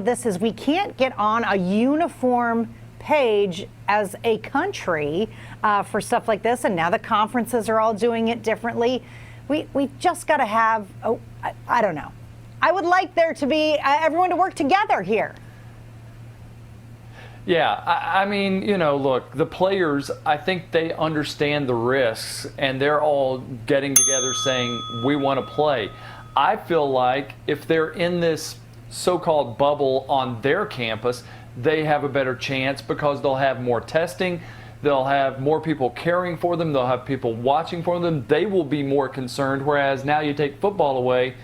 This is we can't get on a uniform page as a country for stuff like this, and now the conferences are all doing it differently. We just got to have, I don't know. I would like there to be everyone to work together here. Yeah, I mean, look, the players, I think they understand the risks, and they're all getting together saying, we want to play. I feel like if they're in this so-called bubble on their campus, they have a better chance because they'll have more testing, they'll have more people caring for them, they'll have people watching for them, they will be more concerned, whereas now you take football away,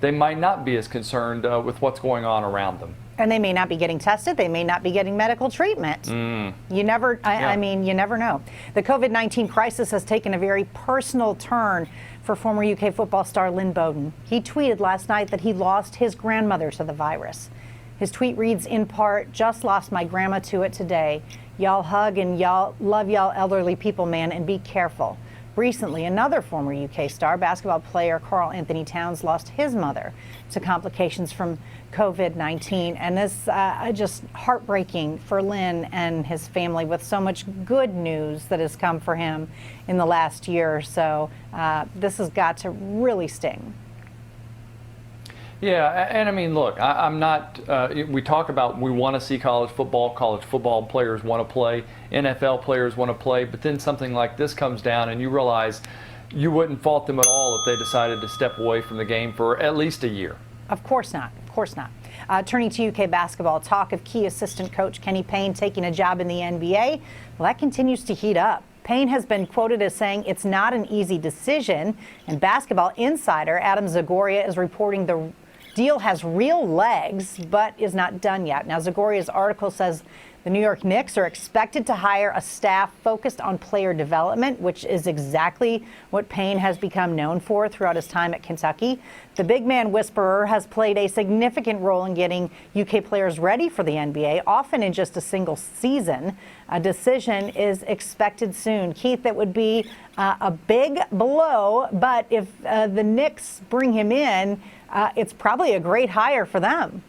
they might not be as concerned with what's going on around them. And they may not be getting tested. They may not be getting medical treatment. You never, I mean, you never know. The COVID-19 crisis has taken a very personal turn for former UK football star Lynn Bowden. He tweeted last night that he lost his grandmother to the virus. His tweet reads in part, "Just lost my grandma to it today. Y'all hug and y'all love y'all elderly people, man, and be careful." Recently, another former UK star, basketball player Karl Anthony Towns, lost his mother to complications from COVID-19. And this just heartbreaking for Lynn and his family, with so much good news that has come for him in the last year or so. This has got to really sting. Yeah, and I mean, look, I'm not, we talk about we want to see college football players want to play, NFL players want to play, but then something like this comes down and you realize you wouldn't fault them at all if they decided to step away from the game for at least a year. Of course not. Of course not. Turning to UK basketball, talk of key assistant coach Kenny Payne taking a job in the NBA. Well, that continues to heat up. Payne has been quoted as saying it's not an easy decision, and Basketball Insider Adam Zagoria is reporting the deal has real legs, but is not done yet. Now, Zagoria's article says the New York Knicks are expected to hire a staff focused on player development, which is exactly what Payne has become known for throughout his time at Kentucky. The big man whisperer has played a significant role in getting UK players ready for the NBA, often in just a single season. A decision is expected soon. Keith, that would be a big blow, but if the Knicks bring him in, it's probably a great hire for them.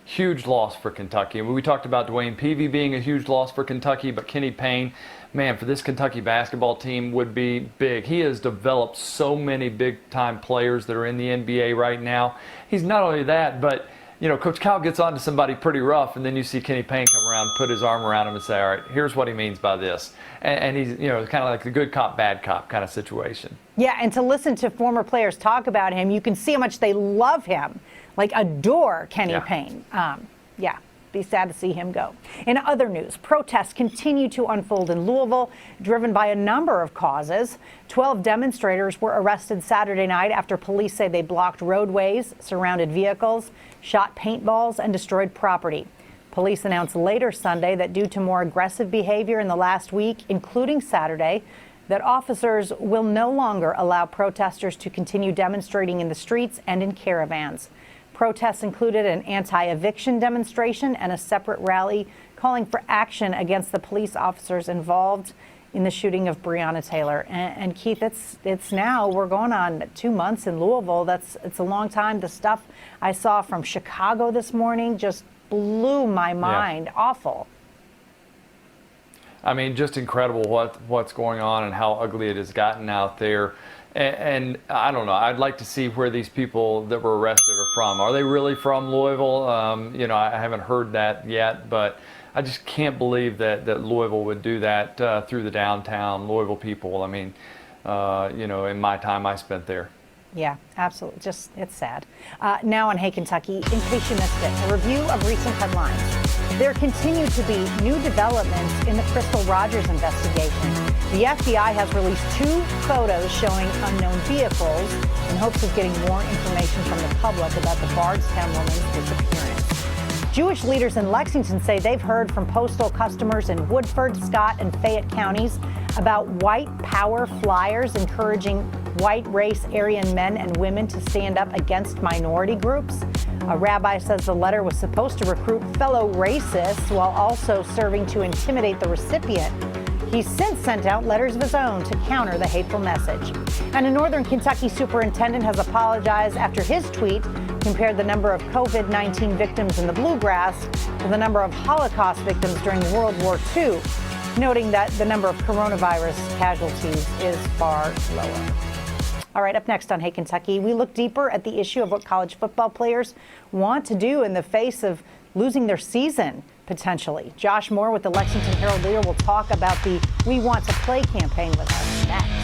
Huge loss for Kentucky. We talked about Dwayne Peavy being a huge loss for Kentucky, but Kenny Payne, man, for this Kentucky basketball team would be big. He has developed so many big-time players that are in the NBA right now. He's not only that, but Coach Cal gets on to somebody pretty rough, and then you see Kenny Payne come around, put his arm around him and say, all right, here's what he means by this. And he's, kind of like the good cop, bad cop kind of situation. Yeah, and to listen to former players talk about him, you can see how much they love him, like adore Kenny Payne. Yeah, be sad to see him go. In other news, protests continue to unfold in Louisville, driven by a number of causes. 12 demonstrators were arrested Saturday night after police say they blocked roadways, surrounded vehicles, shot paintballs, and destroyed property. Police announced later Sunday that due to more aggressive behavior in the last week, including Saturday, that officers will no longer allow protesters to continue demonstrating in the streets and in caravans. Protests included an anti-eviction demonstration and a separate rally calling for action against the police officers involved in the shooting of Breonna Taylor. And Keith, it's now, we're going on 2 months in Louisville. It's a long time. The stuff I saw from Chicago this morning just blew my mind. Yeah. Awful. I mean, just incredible what's going on and how ugly it has gotten out there. And I don't know, I'd like to see where these people that were arrested are from. Are they really from Louisville? I haven't heard that yet, but I just can't believe that Louisville would do that through the downtown Louisville people. I mean, in my time I spent there. Yeah, absolutely. Just, it's sad. Now on Hey Kentucky, in case you missed it, a review of recent headlines. There continue to be new developments in the Crystal Rogers investigation. The FBI has released 2 photos showing unknown vehicles in hopes of getting more information from the public about the Bardstown woman's disappearance. Jewish leaders in Lexington say they've heard from postal customers in Woodford, Scott, and Fayette counties about white power flyers encouraging white race Aryan men and women to stand up against minority groups. A rabbi says the letter was supposed to recruit fellow racists while also serving to intimidate the recipient. He's since sent out letters of his own to counter the hateful message. And a Northern Kentucky superintendent has apologized after his tweet compared the number of COVID-19 victims in the Bluegrass to the number of Holocaust victims during World War II, noting that the number of coronavirus casualties is far lower. All right, up next on Hey Kentucky, we look deeper at the issue of what college football players want to do in the face of losing their season, potentially. Josh Moore with the Lexington Herald-Leader will talk about the We Want to Play campaign with us next.